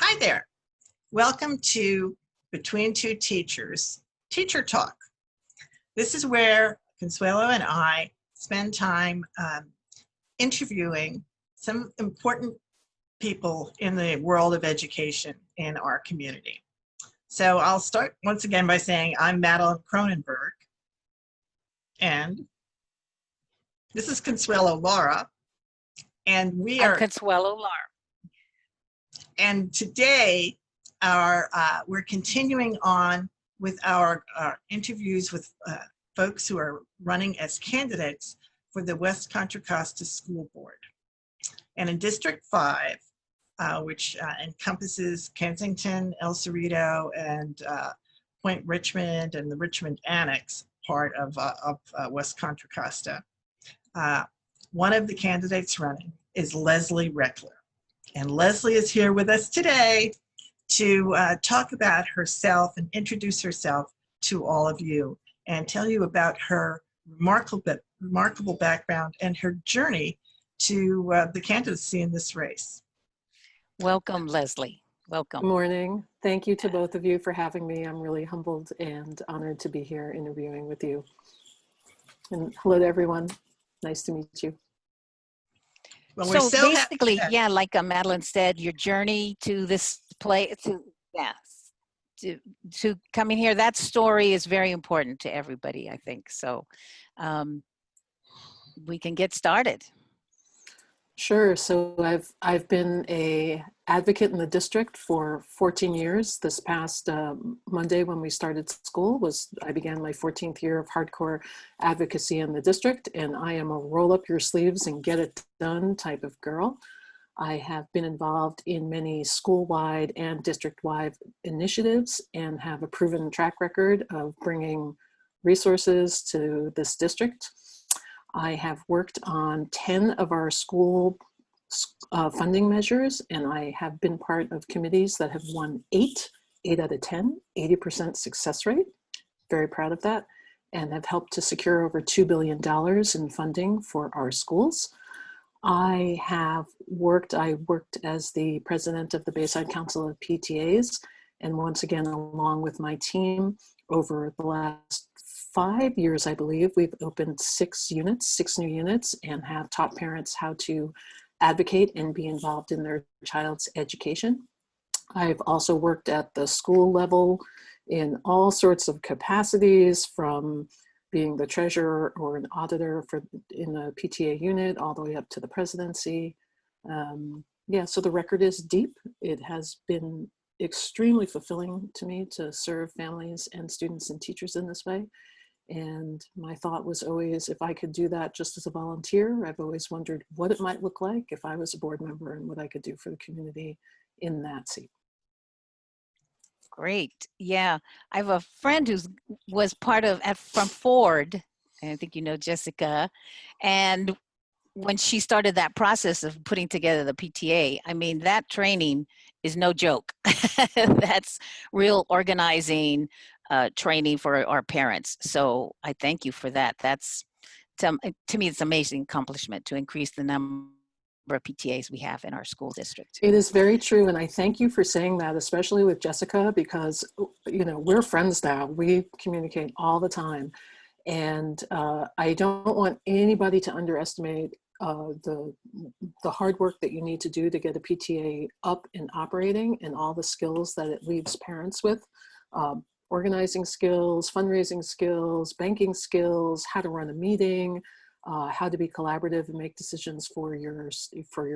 Hi there. Welcome to Between Two Teachers, Teacher Talk. This is where Consuelo and I spend time interviewing some important people in the world of education in our community. So I'll start once again by saying I'm Madeline Cronenberg, and this is Consuelo Laura, and I'm Consuelo Laura. And today, we're continuing on with our interviews with folks who are running as candidates for the West Contra Costa School Board. And in District 5, which encompasses Kensington, El Cerrito, and Point Richmond, and the Richmond Annex part of West Contra Costa, one of the candidates running is Leslie Reckler. And Leslie is here with us today to talk about herself and introduce herself to all of you and tell you about her remarkable background and her journey to the candidacy in this race. Welcome, Leslie. Welcome. Good morning. Thank you to both of you for having me. I'm really humbled and honored to be here interviewing with you. And hello to everyone. Nice to meet you. Well, so basically, yeah, like Madeline said, your journey to this to coming here, that story is very important to everybody, I think. So we can get started. Sure. So I've been an advocate in the district for 14 years. This past Monday when we started school I began my 14th year of hardcore advocacy in the district, and I am a roll up your sleeves and get it done type of girl. I have been involved in many school-wide and district-wide initiatives and have a proven track record of bringing resources to this district. I have worked on 10 of our school funding measures, and I have been part of committees that have won 8 out of 10, 80% success rate. Very proud of that, and have helped to secure over $2 billion in funding for our schools. I worked as the president of the Bayside Council of PTAs, and once again, along with my team, over the last 5 years, I believe, we've opened 6 new units, and have taught parents how to advocate and be involved in their child's education. I've also worked at the school level in all sorts of capacities, from being the treasurer or an auditor in a PTA unit all the way up to the presidency. So the record is deep. It has been extremely fulfilling to me to serve families and students and teachers in this way. And my thought was always, if I could do that just as a volunteer. I've always wondered what it might look like if I was a board member and what I could do for the community in that seat. Great. Yeah. I have a friend who was part of, from Ford, and I think you know Jessica, and when she started that process of putting together the PTA, I mean, that training is no joke. That's real organizing training for our parents. So I thank you for that. That's, to me, it's an amazing accomplishment to increase the number of PTAs we have in our school district. It is very true, and I thank you for saying that, especially with Jessica, because we're friends now. We communicate all the time, and I don't want anybody to underestimate the hard work that you need to do to get a PTA up and operating, and all the skills that it leaves parents with. Organizing skills, fundraising skills, banking skills, how to run a meeting, how to be collaborative and make decisions for your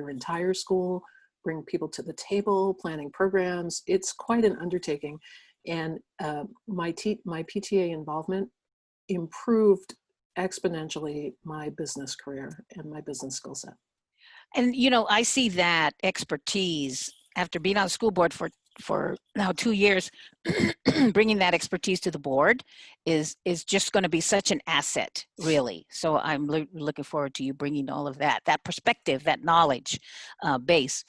entire school, bring people to the table, planning programs. It's quite an undertaking. And my PTA involvement improved exponentially my business career and my business skill set. And I see that expertise after being on the school board for now 2 years. Bringing that expertise to the board is just going to be such an asset, really. So I'm looking forward to you bringing all of that perspective, that knowledge base.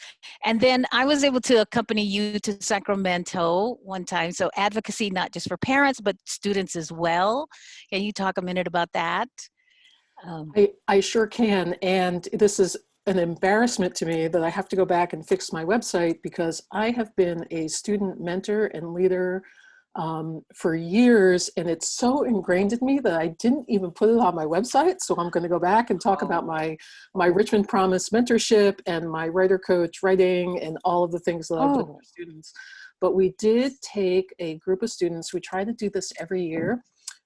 And then I was able to accompany you to Sacramento one time. So advocacy, not just for parents, but students as well. Can you talk a minute about that? I sure can. And this is an embarrassment to me that I have to go back and fix my website, because I have been a student mentor and leader for years, and it's so ingrained in me that I didn't even put it on my website. So I'm going to go back and talk about my Richmond Promise mentorship and my writer coach writing and all of the things that I've done for students. But we did take a group of students. We try to do this every year.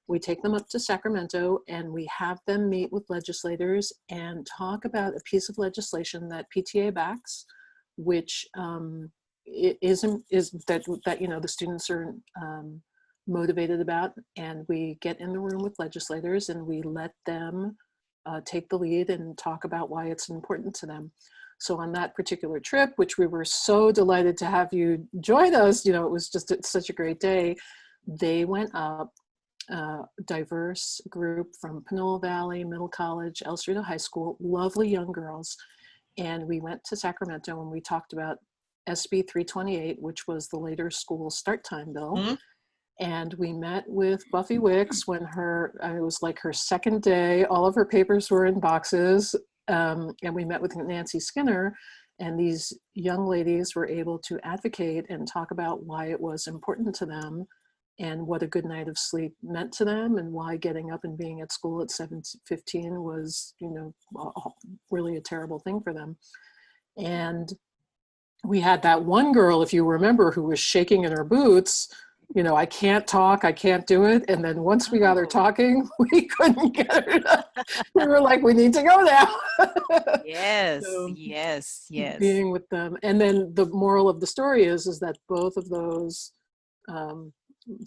We take them up to Sacramento and we have them meet with legislators and talk about a piece of legislation that PTA backs, which is that you know, the students are motivated about. And we get in the room with legislators and we let them take the lead and talk about why it's important to them. So on that particular trip, which we were so delighted to have you join us, you know, it was just such a great day. They went up, diverse group from Panola Valley, Middle College, El Cerrito High School, lovely young girls. And we went to Sacramento and we talked about SB 328, which was the later school start time bill. Mm-hmm. And we met with Buffy Wicks when it was like her second day. All of her papers were in boxes. And we met with Nancy Skinner, and these young ladies were able to advocate and talk about why it was important to them and what a good night of sleep meant to them, and why getting up and being at school at 7:15 was, you know, really a terrible thing for them. And we had that one girl, if you remember, who was shaking in her boots, you know, I can't talk, I can't do it. And then once we got her talking, we couldn't get her we were like, we need to go now. Yes, So, yes. Being with them. And then the moral of the story is that both of those,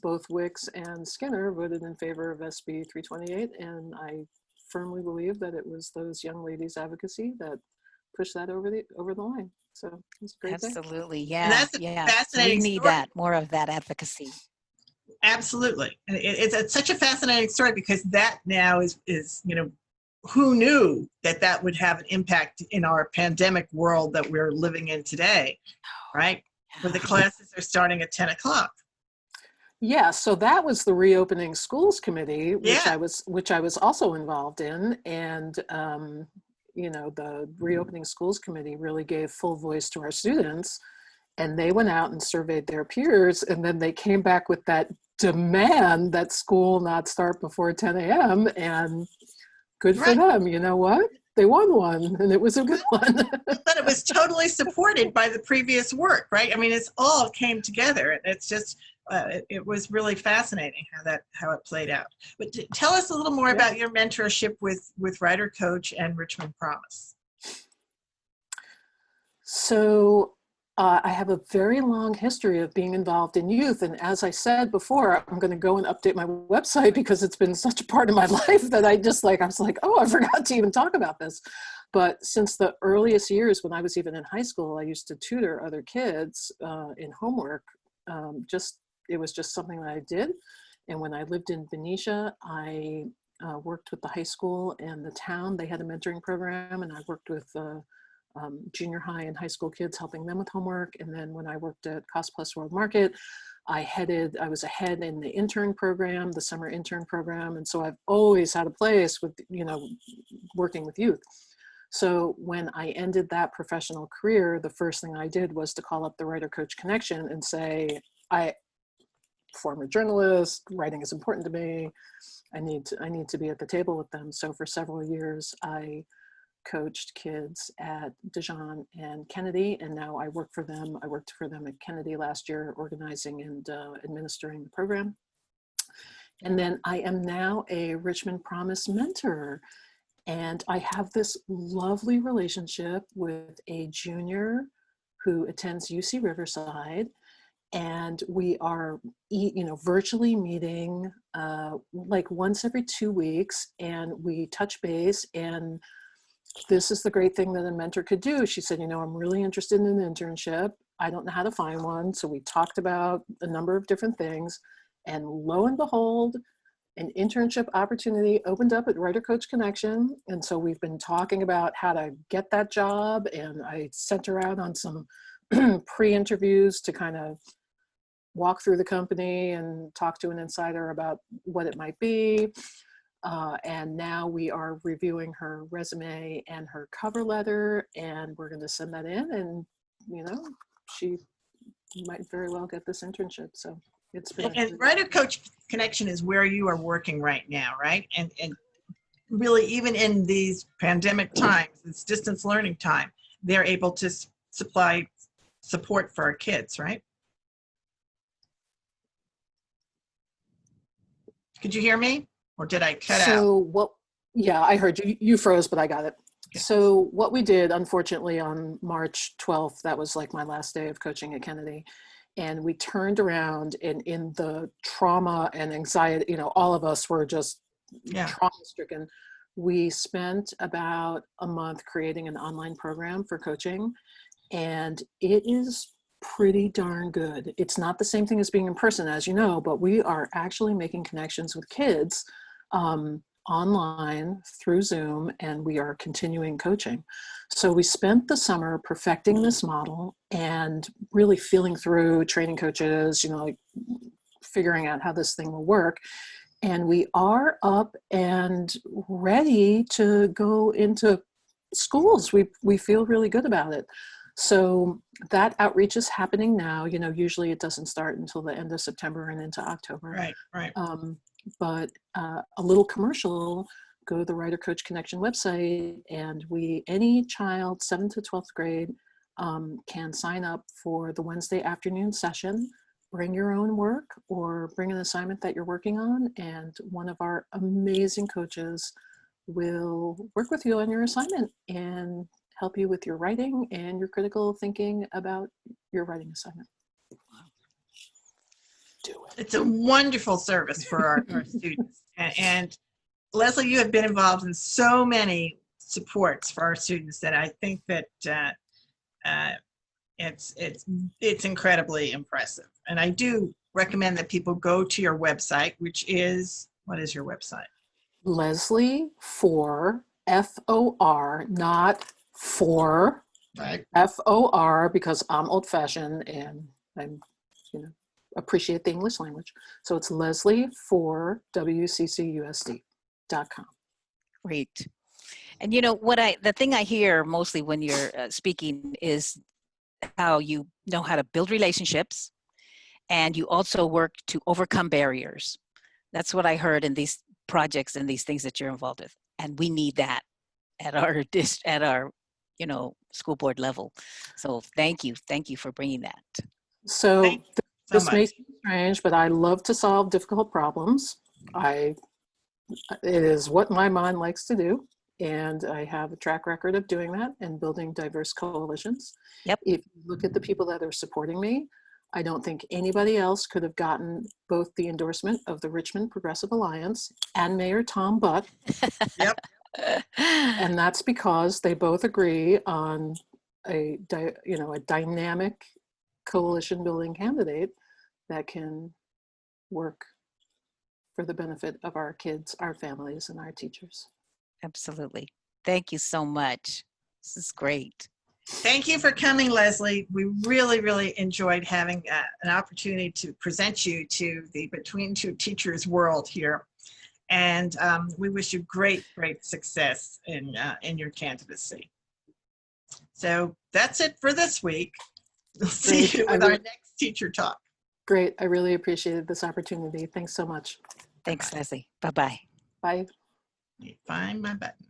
both Wicks and Skinner voted in favor of SB 328. And I firmly believe that it was those young ladies' advocacy that pushed that over the line. So it's a great Absolutely, day. yeah. And that's a fascinating We need story. that, more of that advocacy. Absolutely. And it's such a fascinating story, because that now is, you know, who knew that would have an impact in our pandemic world that we're living in today, right? Where the classes are starting at 10 o'clock. Yeah, so that was the Reopening Schools Committee, which Yeah. I was also involved in. And you know, the Reopening Schools Committee really gave full voice to our students, and they went out and surveyed their peers, and then they came back with that demand that school not start before 10 a.m. and good for them. You know what? They won one, and it was a good one. But it was totally supported by the previous work, right? I mean, it's all came together, and it's just, it was really fascinating how it played out. But tell us a little more about your mentorship with Writer Coach and Richmond Promise. So I have a very long history of being involved in youth. And as I said before, I'm going to go and update my website because it's been such a part of my life that I was like, oh, I forgot to even talk about this. But since the earliest years, when I was even in high school, I used to tutor other kids in homework. It was just something that I did. And when I lived in Benicia, I worked with the high school and the town. They had a mentoring program, and I worked with junior high and high school kids, helping them with homework. And then when I worked at Cost Plus World Market, I was a head in the intern program, the summer intern program. And so I've always had a place with, you know, working with youth. So when I ended that professional career, the first thing I did was to call up the Writer Coach Connection and say, former journalist, writing is important to me. I need to be at the table with them. So for several years, I coached kids at Dijon and Kennedy, and now I work for them. I worked for them at Kennedy last year, organizing and administering the program. And then I am now a Richmond Promise mentor, and I have this lovely relationship with a junior who attends UC Riverside, and we are, you know, virtually meeting like once every 2 weeks, and we touch base. And this is the great thing that a mentor could do. She said, you know, I'm really interested in an internship. I don't know how to find one. So we talked about a number of different things, and lo and behold, an internship opportunity opened up at Writer Coach Connection. And so we've been talking about how to get that job, and I sent her out on some pre-interviews to kind of walk through the company and talk to an insider about what it might be. And now we are reviewing her resume and her cover letter, and we're going to send that in, and she might very well get this internship. So it's been And Writer Coach Connection is where you are working right now, right? And really, even in these pandemic times, it's distance learning time, they're able to supply support for our kids, right? Could you hear me, or did I cut out? Yeah, I heard you. You froze, but I got it. Okay. So what we did, unfortunately, on March 12th, that was like my last day of coaching at Kennedy. And we turned around, and in the trauma and anxiety, all of us were just trauma stricken. We spent about a month creating an online program for coaching, and it is pretty darn good. It's not the same thing as being in person, as you know, but we are actually making connections with kids online through Zoom, and we are continuing coaching. So we spent the summer perfecting this model and really feeling through training coaches, like figuring out how this thing will work. And we are up and ready to go into schools. We feel really good about it. So that outreach is happening now. Usually it doesn't start until the end of September and into October. Right. But a little commercial, go to the Writer Coach Connection website, and any child 7th to 12th grade can sign up for the Wednesday afternoon session. Bring your own work or bring an assignment that you're working on, and one of our amazing coaches will work with you on your assignment and help you with your writing and your critical thinking about your writing assignment. Do it. It's a wonderful service for our students. And Leslie, you have been involved in so many supports for our students that I think that it's incredibly impressive. And I do recommend that people go to your website, which is, what is your website? Leslie for FOR, not for, right? FOR, because I'm old fashioned and I'm, appreciate the English language. So it's Leslie for WCCUSD.com. Great. And the thing I hear mostly when you're speaking is how you know how to build relationships, and you also work to overcome barriers. That's what I heard in these projects and these things that you're involved with. And we need that at our school board level. So thank you for bringing that. So this may seem strange, but I love to solve difficult problems. It is what my mind likes to do. And I have a track record of doing that and building diverse coalitions. Yep. If you look at the people that are supporting me, I don't think anybody else could have gotten both the endorsement of the Richmond Progressive Alliance and Mayor Tom Butt. Yep. And that's because they both agree on a dynamic coalition building candidate that can work for the benefit of our kids, our families, and our teachers. Absolutely. Thank you so much. This is great. Thank you for coming, Leslie. We really, really enjoyed having an opportunity to present you to the Between Two Teachers world here. And we wish you great success in your candidacy. So that's it for this week. We'll see you with our next Teacher Talk. Great. I really appreciated this opportunity. Thanks so much. Thanks, Leslie. Bye-bye. Bye. Find my button.